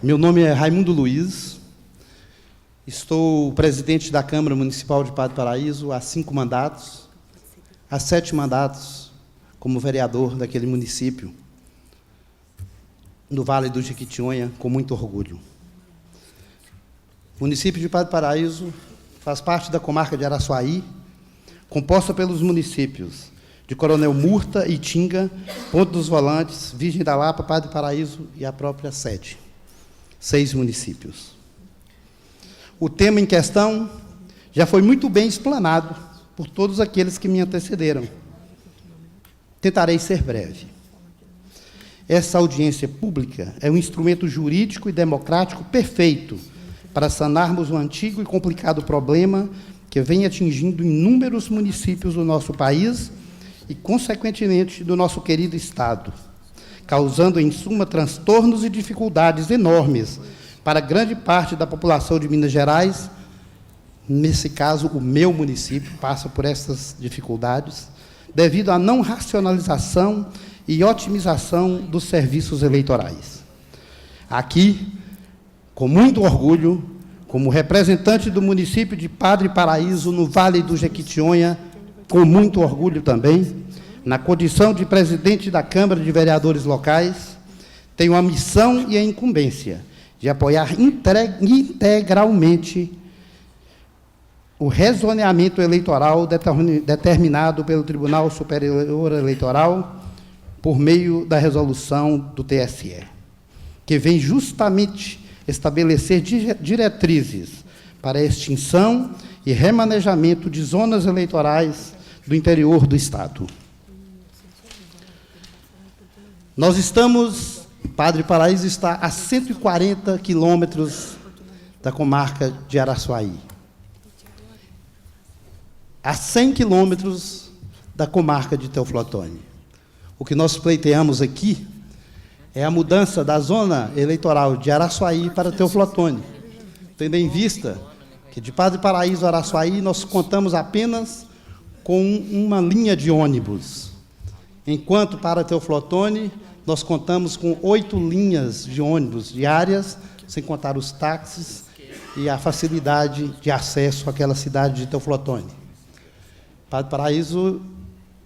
Meu nome é Raimundo Luiz, estou presidente da Câmara Municipal de Padre Paraíso há 5 mandatos, há 7 mandatos como vereador daquele município, no Vale do Jequitinhonha, com muito orgulho. O município de Padre Paraíso faz parte da comarca de Araçuaí, composta pelos municípios de Coronel Murta, Itinga, Ponte dos Volantes, Virgem da Lapa, Padre Paraíso e a própria sede. 6 municípios. O tema em questão já foi muito bem explanado por todos aqueles que me antecederam. Tentarei ser breve. Essa audiência pública é um instrumento jurídico e democrático perfeito para sanarmos um antigo e complicado problema que vem atingindo inúmeros municípios do nosso país e, consequentemente, do nosso querido Estado, causando, em suma, transtornos e dificuldades enormes para grande parte da população de Minas Gerais. Nesse caso, o meu município passa por essas dificuldades, devido à não racionalização e otimização dos serviços eleitorais. Aqui, com muito orgulho, como representante do município de Padre Paraíso, no Vale do Jequitinhonha, com muito orgulho também, na condição de presidente da Câmara de Vereadores Locais, tenho a missão e a incumbência de apoiar integralmente o rezoneamento eleitoral determinado pelo Tribunal Superior Eleitoral por meio da resolução do TSE, que vem justamente estabelecer diretrizes para a extinção e remanejamento de zonas eleitorais do interior do Estado. Nós estamos, Padre Paraíso está a 140 quilômetros da comarca de Araçuaí, a 100 quilômetros da comarca de Teoflotone. O que nós pleiteamos aqui é a mudança da zona eleitoral de Araçuaí para Teoflotone, tendo em vista que de Padre Paraíso a Araçuaí nós contamos apenas com uma linha de ônibus, enquanto para Teoflotone nós contamos com 8 linhas de ônibus diárias, sem contar os táxis e a facilidade de acesso àquela cidade de Teoflotone. Padre Paraíso,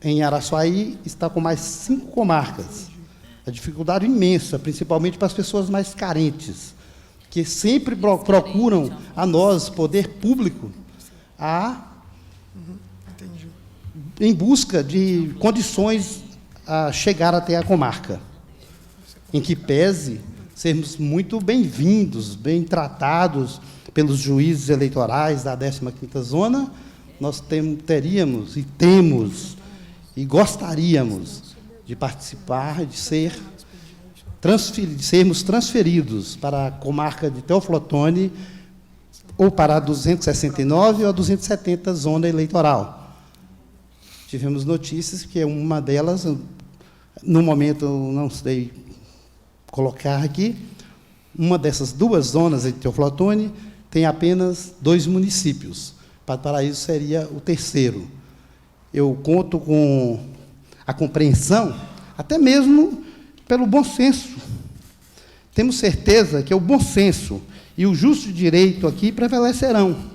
em Araçuaí, está com mais 5 comarcas. A dificuldade imensa, principalmente para as pessoas mais carentes, que sempre procuram a nós, poder público, em busca de condições a chegar até a comarca, em que pese sermos muito bem-vindos, bem tratados pelos juízes eleitorais da 15ª Zona, nós teríamos e temos e gostaríamos de participar, de sermos transferidos para a comarca de Teoflotone ou para a 269 ou a 270 Zona Eleitoral. Tivemos notícias que uma delas, no momento eu não sei colocar aqui, uma dessas 2 zonas de Teoflotone tem apenas 2 municípios. Padre Paraíso seria o terceiro. Eu conto com a compreensão, até mesmo pelo bom senso. Temos certeza que o bom senso e o justo direito aqui prevalecerão.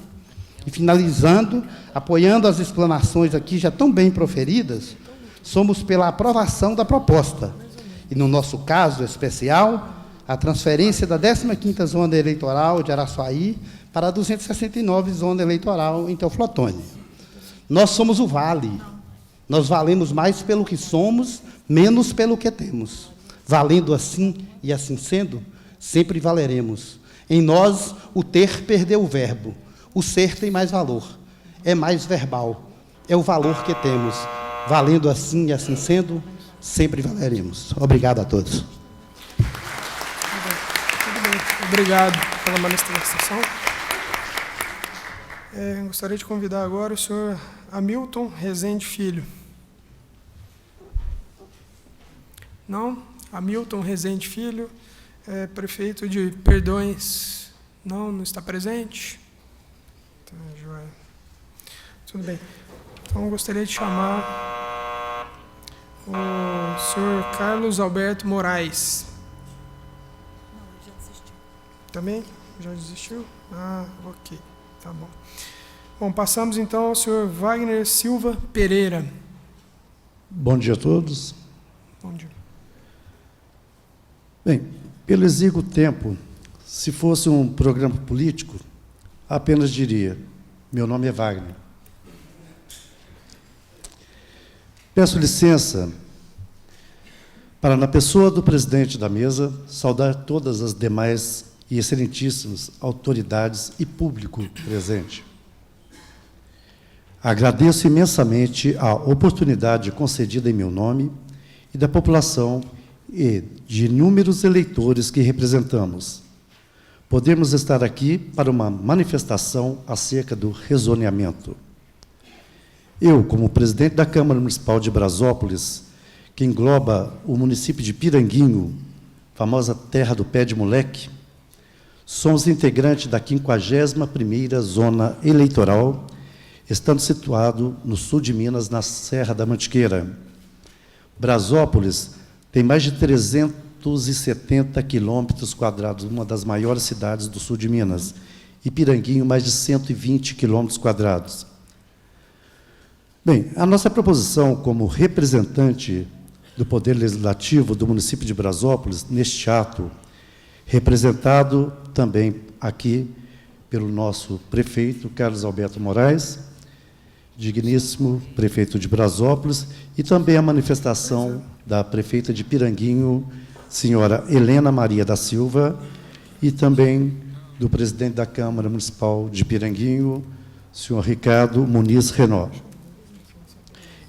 E, finalizando, apoiando as explanações aqui já tão bem proferidas, somos pela aprovação da proposta. E, no nosso caso especial, a transferência da 15ª Zona Eleitoral de Araçuaí para a 269 Zona Eleitoral em Teoflotone. Nós somos o Vale. Nós valemos mais pelo que somos, menos pelo que temos. Valendo assim e assim sendo, sempre valeremos. Em nós, o ter perdeu o verbo. O ser tem mais valor. É mais verbal. É o valor que temos. Valendo assim e assim sendo, sempre valeremos. Obrigado a todos. Tudo bem. Obrigado pela manifestação. Gostaria de convidar agora o senhor Hamilton Rezende Filho. Não? Hamilton Rezende Filho, prefeito de Perdões. Não está presente? Tá, joia. Tudo bem. Então, eu gostaria de chamar o senhor Carlos Alberto Moraes. Também? Já desistiu? Ah, ok. Tá bom. Bom, passamos então ao senhor Wagner Silva Pereira. Bom dia a todos. Bom dia. Bem, pelo exíguo tempo, se fosse um programa político, apenas diria: meu nome é Wagner. Peço licença para, na pessoa do presidente da mesa, saudar todas as demais e excelentíssimas autoridades e público presente. Agradeço imensamente a oportunidade concedida em meu nome e da população e de inúmeros eleitores que representamos. Podemos estar aqui para uma manifestação acerca do rezoneamento. Eu, como presidente da Câmara Municipal de Brasópolis, que engloba o município de Piranguinho, famosa terra do pé de moleque, somos integrantes da 51ª Zona Eleitoral, estando situado no sul de Minas, na Serra da Mantiqueira. Brasópolis tem mais de 370 quilômetros quadrados, uma das maiores cidades do sul de Minas, e Piranguinho, mais de 120 quilômetros quadrados. Bem, a nossa proposição como representante do Poder Legislativo do município de Brasópolis, neste ato, representado também aqui pelo nosso prefeito, Carlos Alberto Moraes, digníssimo prefeito de Brasópolis, e também a manifestação da prefeita de Piranguinho, senhora Helena Maria da Silva, e também do presidente da Câmara Municipal de Piranguinho, senhor Ricardo Muniz Renó.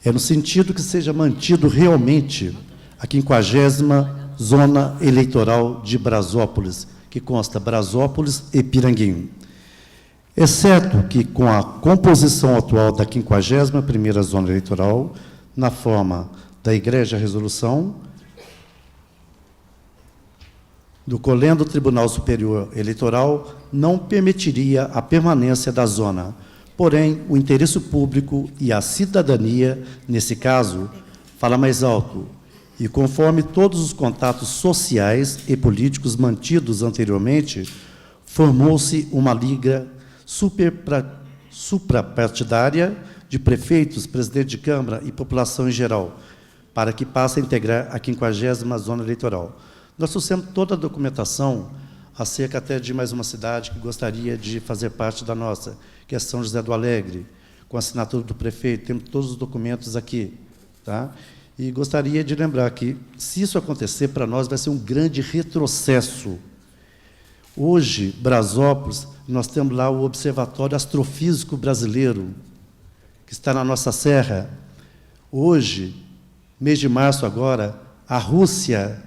É no sentido que seja mantido realmente a 50ª Zona Eleitoral de Brasópolis, que consta Brasópolis e Piranguinho. Exceto que, com a composição atual da 51ª Zona Eleitoral, na forma da Igreja Resolução, do Colégio do Tribunal Superior Eleitoral, não permitiria a permanência da zona. Porém, o interesse público e a cidadania, nesse caso, fala mais alto. E, conforme todos os contatos sociais e políticos mantidos anteriormente, formou-se uma liga suprapartidária de prefeitos, presidente de Câmara e população em geral, para que passe a integrar a 50ª Zona Eleitoral. Nós trouxemos toda a documentação acerca até de mais uma cidade que gostaria de fazer parte da nossa, que é São José do Alegre, com a assinatura do prefeito, temos todos os documentos aqui. Tá? E gostaria de lembrar que, se isso acontecer, para nós vai ser um grande retrocesso. Hoje, Brasópolis, nós temos lá o Observatório Astrofísico Brasileiro, que está na nossa serra. Hoje, mês de março agora, a Rússia,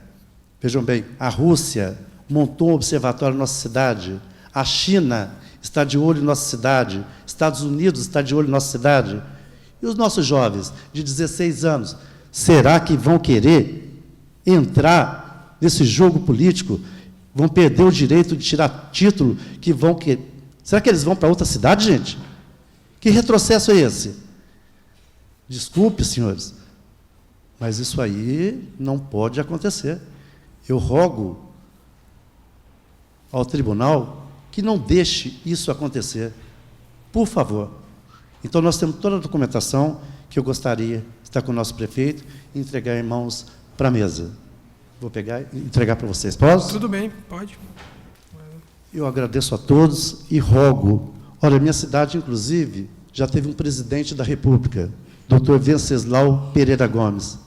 vejam bem, a Rússia montou um observatório na nossa cidade, a China está de olho em nossa cidade, Estados Unidos está de olho em nossa cidade. E os nossos jovens, de 16 anos, será que vão querer entrar nesse jogo político? Vão perder o direito de tirar título que vão querer? Será que eles vão para outra cidade, gente? Que retrocesso é esse? Desculpe, senhores, mas isso aí não pode acontecer. Eu rogo ao tribunal que não deixe isso acontecer, por favor. Então, nós temos toda a documentação que eu gostaria de estar com o nosso prefeito e entregar em mãos para a mesa. Vou pegar e entregar para vocês. Posso? Tudo bem, pode. Eu agradeço a todos e rogo. Olha, minha cidade, inclusive, já teve um presidente da República, Dr. Venceslau Pereira Gomes.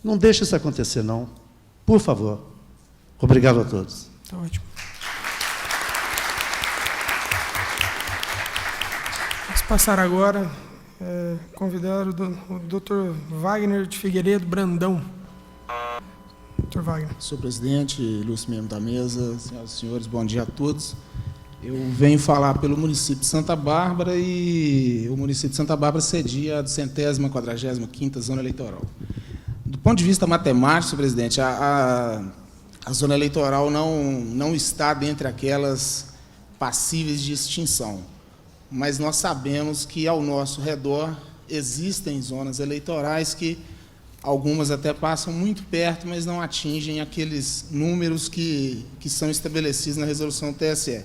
Não deixe isso acontecer, não. Por favor. Obrigado a todos. Está ótimo. Vamos passar agora, convidar o Dr. Wagner de Figueiredo Brandão. Dr. Wagner. Senhor presidente, ilustre membro da mesa, senhoras e senhores, bom dia a todos. Eu venho falar pelo município de Santa Bárbara e o município de Santa Bárbara cedia a 145ª Zona Eleitoral. Do ponto de vista matemático, senhor presidente, a zona eleitoral não está dentre aquelas passíveis de extinção, mas nós sabemos que, ao nosso redor, existem zonas eleitorais que algumas até passam muito perto, mas não atingem aqueles números que são estabelecidos na resolução do TSE.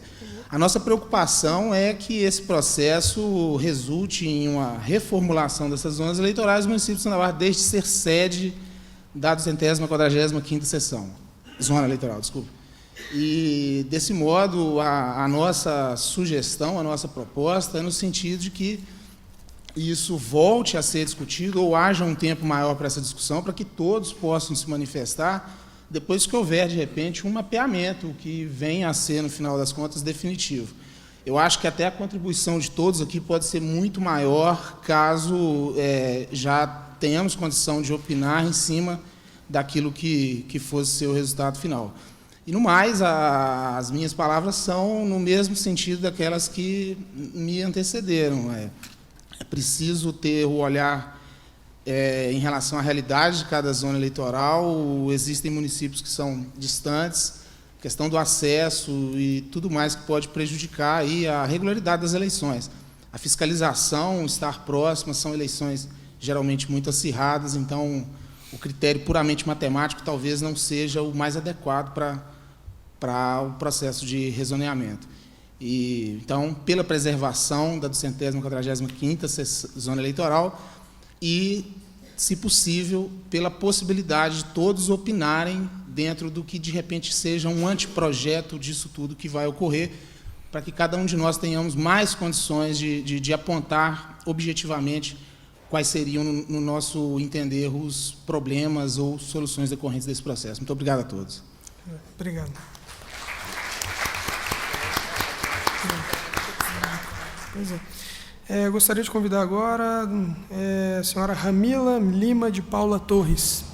A nossa preocupação é que esse processo resulte em uma reformulação dessas zonas eleitorais. O município de Santa Bárbara deixe de ser sede da 245ª sessão, zona eleitoral, desculpa. E, desse modo, a nossa sugestão, a nossa proposta é no sentido de que isso volte a ser discutido ou haja um tempo maior para essa discussão, para que todos possam se manifestar depois que houver, de repente, um mapeamento que venha a ser, no final das contas, definitivo. Eu acho que até a contribuição de todos aqui pode ser muito maior caso já tenhamos condição de opinar em cima daquilo que fosse ser o resultado final. E, no mais, as minhas palavras são no mesmo sentido daquelas que me antecederam. É preciso ter o olhar em relação à realidade de cada zona eleitoral. Existem municípios que são distantes, questão do acesso e tudo mais que pode prejudicar aí a regularidade das eleições. A fiscalização, estar próxima, são eleições geralmente muito acirradas, então o critério puramente matemático talvez não seja o mais adequado para o processo de rezoneamento. Então, pela preservação da 245ª zona eleitoral e, se possível, pela possibilidade de todos opinarem dentro do que, de repente, seja um anteprojeto disso tudo que vai ocorrer, para que cada um de nós tenhamos mais condições de apontar objetivamente quais seriam, no nosso entender, os problemas ou soluções decorrentes desse processo. Muito obrigado a todos. Obrigado. Pois é. Gostaria de convidar agora a senhora Ramila Lima de Paula Torres.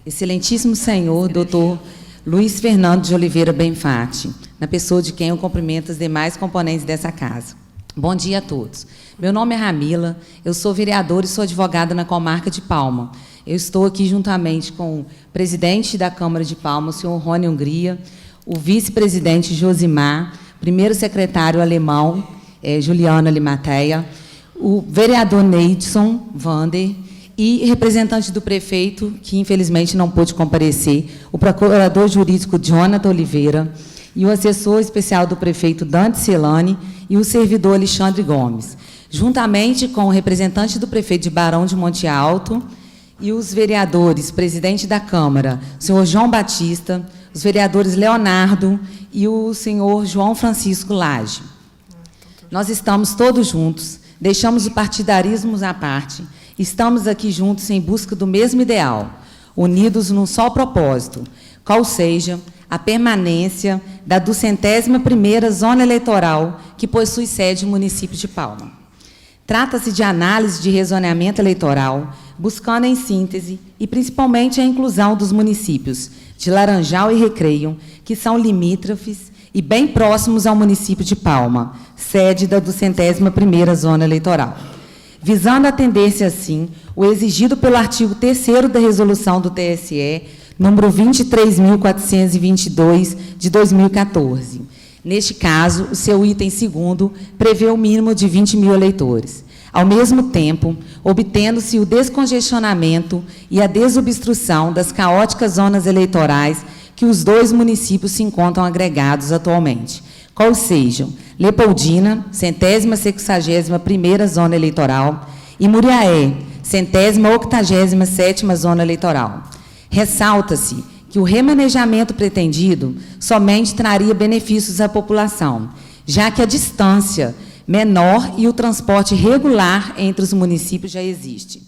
Excelentíssimo senhor, doutor Luiz Fernando de Oliveira Benfatti, na pessoa de quem eu cumprimento os demais componentes dessa casa. Bom dia a todos. Meu nome é Ramila, eu sou vereadora e sou advogada na comarca de Palma. Eu estou aqui juntamente com o presidente da Câmara de Palma, o senhor Rony Hungria, o vice-presidente Josimar, primeiro secretário alemão, Juliana Limateia, o vereador Neidson Vander e representante do prefeito, que infelizmente não pôde comparecer, o procurador jurídico Jonathan Oliveira e o assessor especial do prefeito Dante Celani e o servidor Alexandre Gomes, juntamente com o representante do prefeito de Barão de Monte Alto e os vereadores, presidente da Câmara, o senhor João Batista, os vereadores Leonardo e o senhor João Francisco Lage. Nós estamos todos juntos, deixamos o partidarismo à parte, estamos aqui juntos em busca do mesmo ideal, unidos num só propósito, qual seja a permanência da 201ª Zona Eleitoral, que possui sede no município de Palma. Trata-se de análise de rezoneamento eleitoral, buscando, em síntese, e principalmente a inclusão dos municípios de Laranjal e Recreio, que são limítrofes e bem próximos ao município de Palma, sede da 201ª Zona Eleitoral. Visando atender-se, assim, o exigido pelo artigo 3º da Resolução do TSE, número 23.422, de 2014. Neste caso, o seu item 2º prevê o mínimo de 20 mil eleitores. Ao mesmo tempo, obtendo-se o descongestionamento e a desobstrução das caóticas zonas eleitorais que os dois municípios se encontram agregados atualmente, qual sejam Leopoldina, 160ª Zona Eleitoral, e Muriaé, 187ª Zona Eleitoral. Ressalta-se que o remanejamento pretendido somente traria benefícios à população, já que a distância menor e o transporte regular entre os municípios já existe.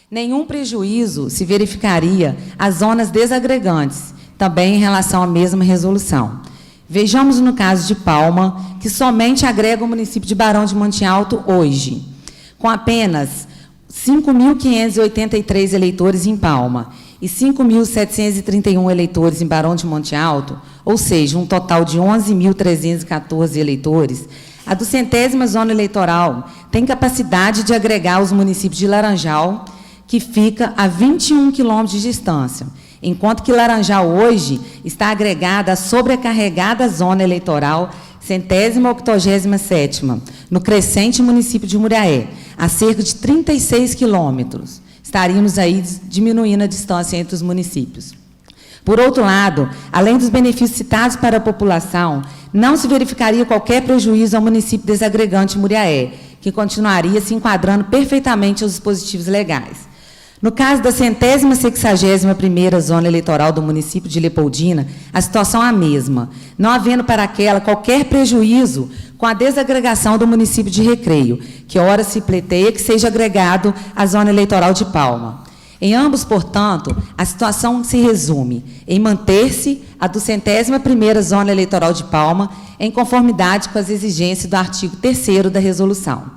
Nenhum prejuízo se verificaria às zonas desagregantes, também em relação à mesma resolução. Vejamos no caso de Palma, que somente agrega o município de Barão de Monte Alto hoje, com apenas 5.583 eleitores em Palma e 5.731 eleitores em Barão de Monte Alto, ou seja, um total de 11.314 eleitores. A 200ª Zona Eleitoral tem capacidade de agregar os municípios de Laranjal, que fica a 21 quilômetros de distância, enquanto que Laranjal hoje está agregada à sobrecarregada Zona Eleitoral 187ª, no crescente município de Muriaé, a cerca de 36 quilômetros, estaríamos aí diminuindo a distância entre os municípios. Por outro lado, além dos benefícios citados para a população, não se verificaria qualquer prejuízo ao município desagregante Muriaé, que continuaria se enquadrando perfeitamente aos dispositivos legais. No caso da 161ª zona eleitoral do município de Leopoldina, a situação é a mesma, não havendo para aquela qualquer prejuízo com a desagregação do município de Recreio, que ora se pleiteia que seja agregado à zona eleitoral de Palma. Em ambos, portanto, a situação se resume em manter-se a 201ª zona eleitoral de Palma, em conformidade com as exigências do artigo 3º da resolução,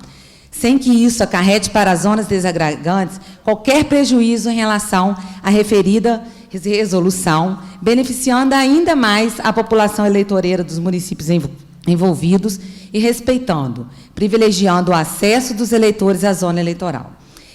sem que isso acarrete para as zonas desagregantes qualquer prejuízo em relação à referida resolução, beneficiando ainda mais a população eleitoreira dos municípios envolvidos e respeitando, privilegiando o acesso dos eleitores à zona eleitoral.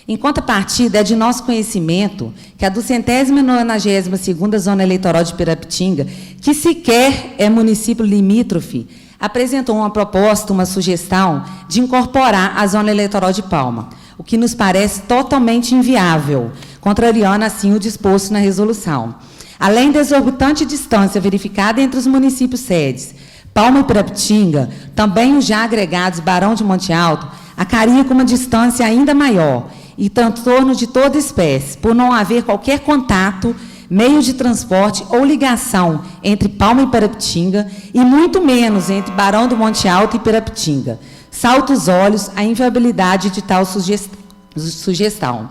Em contrapartida, é de nosso conhecimento que a 292ª zona eleitoral de Pirapitinga, que sequer é município limítrofe, apresentou uma proposta, uma sugestão de incorporar a zona eleitoral de Palma, o que nos parece totalmente inviável, contrariando assim o disposto na resolução. Além da exorbitante distância verificada entre os municípios sedes, Palma e Pirapitinga, também os já agregados Barão de Monte Alto, acaria com uma distância ainda maior, e transtorno de toda espécie, por não haver qualquer contato, meio de transporte ou ligação entre Palma e Pirapitinga, e muito menos entre Barão do Monte Alto e Pirapitinga. Salta os olhos a inviabilidade de tal sugestão.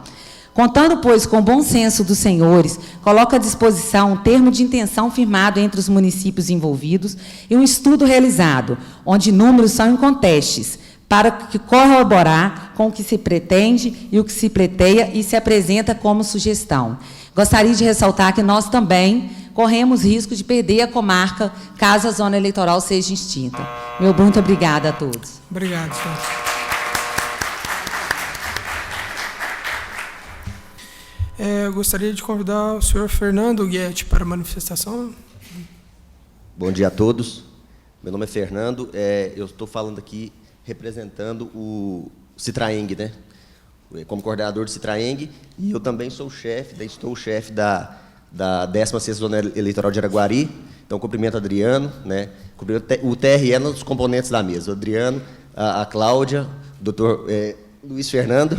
Contando, pois, com o bom senso dos senhores, coloca à disposição um termo de intenção firmado entre os municípios envolvidos e um estudo realizado, onde números são incontestes, para corroborar com o que se pretende e o que se pleiteia e se apresenta como sugestão. Gostaria de ressaltar que nós também corremos risco de perder a comarca caso a zona eleitoral seja extinta. Meu muito obrigada a todos. Obrigado, senhor. Eu gostaria de convidar o senhor Fernando Guetti para a manifestação. Bom dia a todos. Meu nome é Fernando. Eu estou falando aqui representando o Citraeng, né? Como coordenador do Citraeng, e eu também sou estou o chefe da 16ª Zona Eleitoral de Araguari. Então, cumprimento o Adriano, né? Cumprimento o TRE nos componentes da mesa. O Adriano, a Cláudia, o doutor Luiz Fernando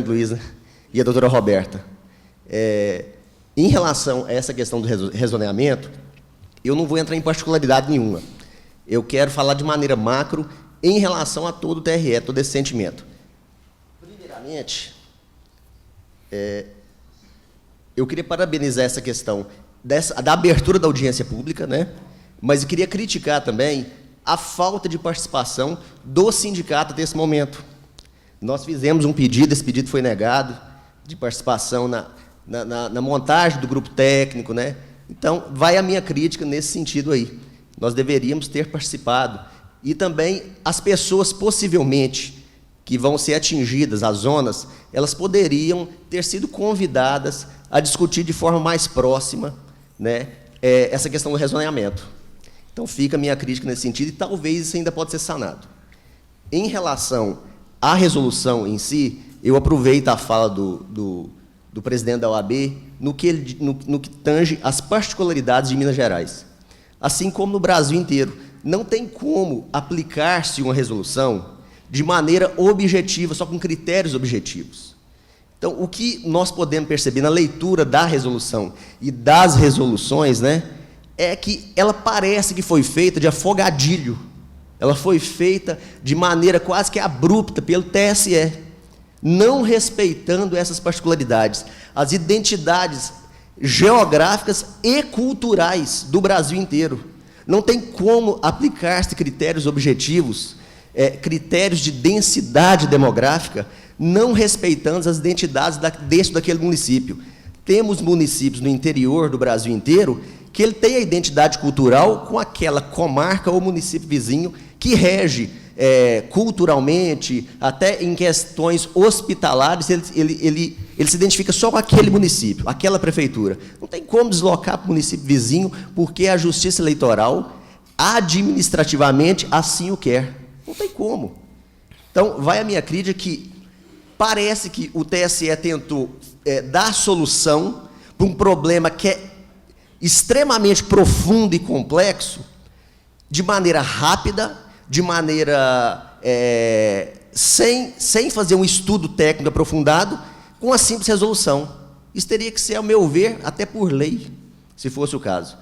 Luiz, né? E a doutora Roberta. Em relação a essa questão do rezoneamento, eu não vou entrar em particularidade nenhuma. Eu quero falar de maneira macro em relação a todo o TRE, todo esse sentimento. Primeiramente, eu queria parabenizar essa questão da abertura da audiência pública, né? Mas eu queria criticar também a falta de participação do sindicato nesse momento. Nós fizemos um pedido, esse pedido foi negado, de participação na montagem do grupo técnico, né? Então, vai a minha crítica nesse sentido aí. Nós deveríamos ter participado. E também as pessoas, possivelmente, que vão ser atingidas, as zonas, elas poderiam ter sido convidadas a discutir de forma mais próxima, né, essa questão do rezoneamento. Então, fica a minha crítica nesse sentido, e talvez isso ainda pode ser sanado. Em relação à resolução em si, eu aproveito a fala do presidente da OAB no que tange as particularidades de Minas Gerais. Assim como no Brasil inteiro. Não tem como aplicar-se uma resolução de maneira objetiva, só com critérios objetivos. Então, o que nós podemos perceber na leitura da resolução e das resoluções, né, é que ela parece que foi feita de afogadilho. Ela foi feita de maneira quase que abrupta pelo TSE, não respeitando essas particularidades, as identidades geográficas e culturais do Brasil inteiro. Não tem como aplicar-se critérios objetivos, critérios de densidade demográfica, não respeitando as identidades daquele município. Temos municípios no interior do Brasil inteiro que ele tem a identidade cultural com aquela comarca ou município vizinho que rege culturalmente, até em questões hospitalares, ele se identifica só com aquele município, aquela prefeitura. Não tem como deslocar para o município vizinho, porque a Justiça Eleitoral, administrativamente, assim o quer. Não tem como. Então, vai a minha crítica que parece que o TSE tentou dar solução para um problema que é extremamente profundo e complexo, de maneira rápida, de maneira sem fazer um estudo técnico aprofundado, com a simples resolução. Isso teria que ser, ao meu ver, até por lei, se fosse o caso.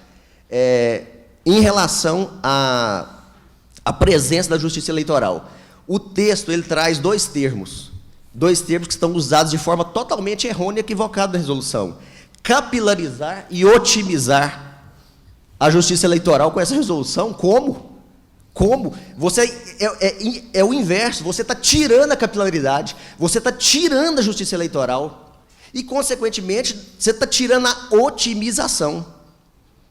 Em relação à presença da Justiça Eleitoral, o texto ele traz dois termos que estão usados de forma totalmente errônea e equivocada na resolução: capilarizar e otimizar a Justiça Eleitoral com essa resolução. Como? Você é o inverso. Você está tirando a capilaridade, você está tirando a Justiça Eleitoral e, consequentemente, você está tirando a otimização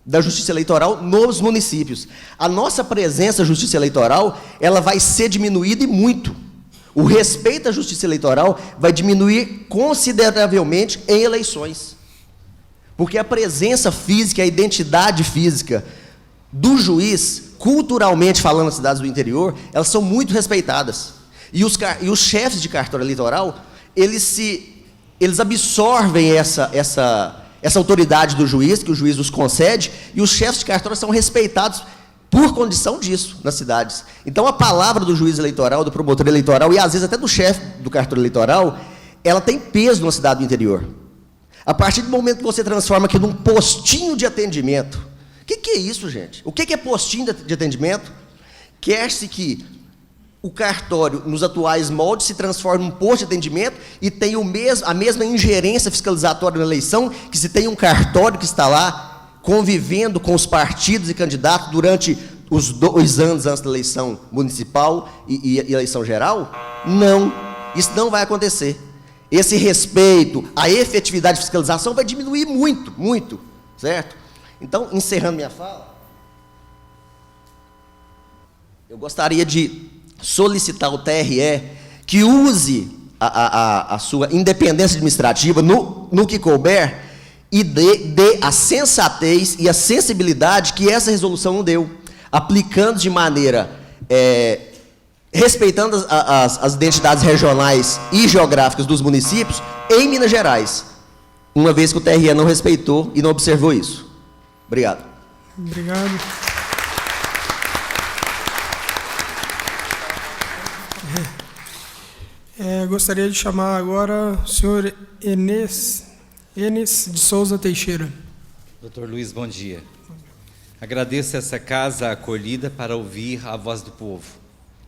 da Justiça Eleitoral nos municípios. A nossa presença na Justiça Eleitoral ela vai ser diminuída e muito. O respeito à Justiça Eleitoral vai diminuir consideravelmente em eleições. Porque a presença física, a identidade física do juiz, culturalmente falando nas cidades do interior, elas são muito respeitadas. E os chefes de cartório eleitoral, eles absorvem essa autoridade do juiz, que o juiz os concede, e os chefes de cartório são respeitados por condição disso nas cidades. Então, a palavra do juiz eleitoral, do promotor eleitoral, e às vezes até do chefe do cartório eleitoral, ela tem peso na cidade do interior. A partir do momento que você transforma aqui num postinho de atendimento, o que é isso, gente? O que é postinho de atendimento? Quer-se que o cartório, nos atuais moldes, se transforme em um posto de atendimento e tenha a mesma ingerência fiscalizatória na eleição, que se tem um cartório que está lá convivendo com os partidos e candidatos durante os 2 anos antes da eleição municipal e eleição geral? Não, isso não vai acontecer. Esse respeito, a efetividade de fiscalização vai diminuir muito, muito, certo? Então, encerrando minha fala, eu gostaria de solicitar ao TRE que use a sua independência administrativa no que couber e dê a sensatez e a sensibilidade que essa resolução não deu, aplicando de maneira, respeitando as identidades regionais e geográficas dos municípios em Minas Gerais, uma vez que o TRE não respeitou e não observou isso. Obrigado. Obrigado. Gostaria de chamar agora o senhor Enes de Souza Teixeira. Doutor Luiz, bom dia. Agradeço essa casa acolhida para ouvir a voz do povo.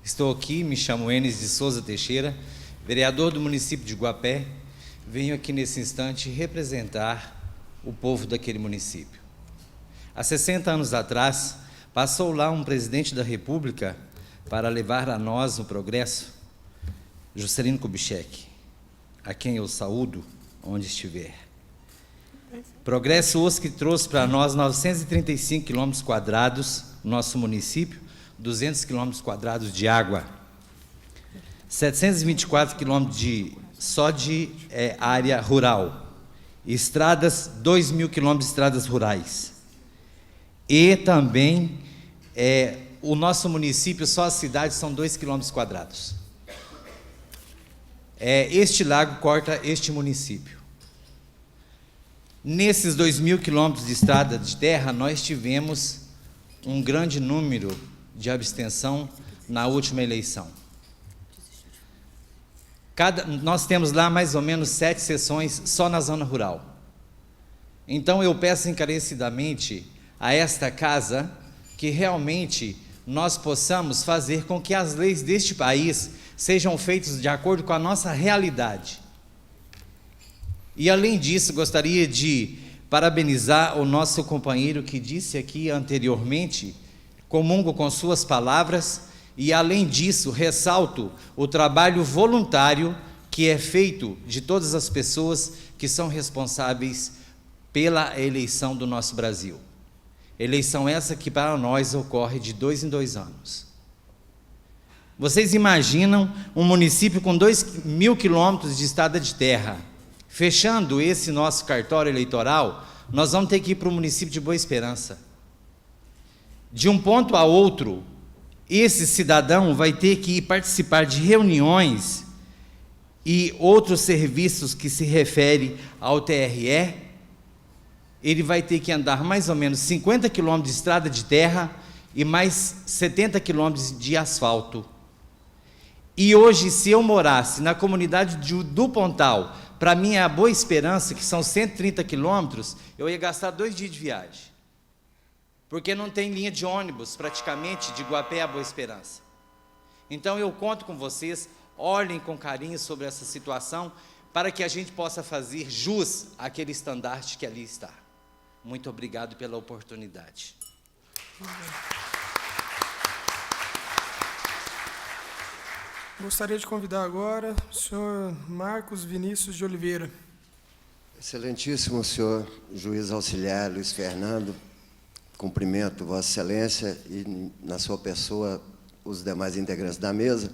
Estou aqui, me chamo Enes de Souza Teixeira, vereador do município de Guapé. Venho aqui nesse instante representar o povo daquele município. Há 60 anos atrás, passou lá um presidente da República para levar a nós no progresso, Juscelino Kubitschek, a quem eu saúdo onde estiver. Progresso hoje que trouxe para nós 935 quilômetros quadrados no nosso município, 200 quilômetros quadrados de água, 724 quilômetros só de área rural, estradas, 2.000 quilômetros de estradas rurais. E também, o nosso município, só as cidades são 2 quilômetros quadrados. Este lago corta este município. Nesses 2.000 quilômetros de estrada de terra, nós tivemos um grande número de abstenção na última eleição. Nós temos lá mais ou menos 7 sessões só na zona rural. Então eu peço encarecidamente a esta casa que realmente nós possamos fazer com que as leis deste país sejam feitas de acordo com a nossa realidade. E além disso, gostaria de parabenizar o nosso companheiro que disse aqui anteriormente, comungo com suas palavras, e além disso, ressalto o trabalho voluntário que é feito de todas as pessoas que são responsáveis pela eleição do nosso Brasil. Eleição essa que para nós ocorre de 2 em 2 anos. Vocês imaginam um município com 2.000 quilômetros de estrada de terra, fechando esse nosso cartório eleitoral, nós vamos ter que ir para o município de Boa Esperança. De um ponto a outro, esse cidadão vai ter que participar de reuniões e outros serviços que se referem ao TRE, ele vai ter que andar mais ou menos 50 quilômetros de estrada de terra e mais 70 quilômetros de asfalto. E hoje, se eu morasse na comunidade do Pontal, para minha Boa Esperança, que são 130 quilômetros, eu ia gastar 2 dias de viagem. Porque não tem linha de ônibus, praticamente, de Guapé a Boa Esperança. Então, eu conto com vocês, olhem com carinho sobre essa situação, para que a gente possa fazer jus àquele estandarte que ali está. Muito obrigado pela oportunidade. Gostaria de convidar agora o senhor Marcos Vinícius de Oliveira. Excelentíssimo senhor juiz auxiliar Luiz Fernando, cumprimento Vossa Excelência e, na sua pessoa, os demais integrantes da mesa.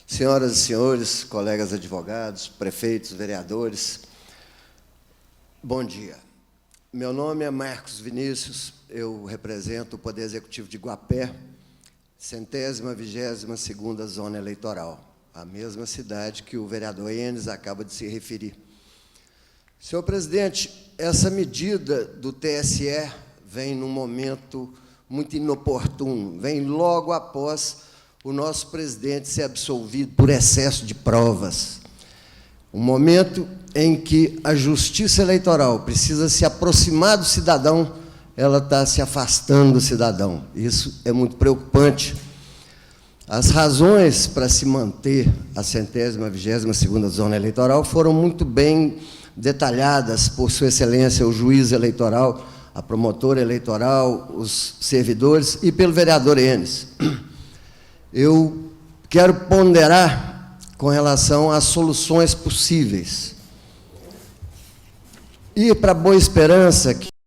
Senhoras e senhores, colegas advogados, prefeitos, vereadores, bom dia. Meu nome é Marcos Vinícius, eu represento o Poder Executivo de Guapé, 122ª Zona Eleitoral, a mesma cidade que o vereador Enes acaba de se referir. Senhor presidente, essa medida do TSE vem num momento muito inoportuno, vem logo após o nosso presidente ser absolvido por excesso de provas. Um momento em que a justiça eleitoral precisa se aproximar do cidadão, ela está se afastando do cidadão. Isso é muito preocupante. As razões para se manter a 122ª Zona Eleitoral foram muito bem detalhadas por Sua Excelência, o juiz eleitoral, a promotora eleitoral, os servidores e pelo vereador Enes. Eu quero ponderar com relação às soluções possíveis. Ir para Boa Esperança, que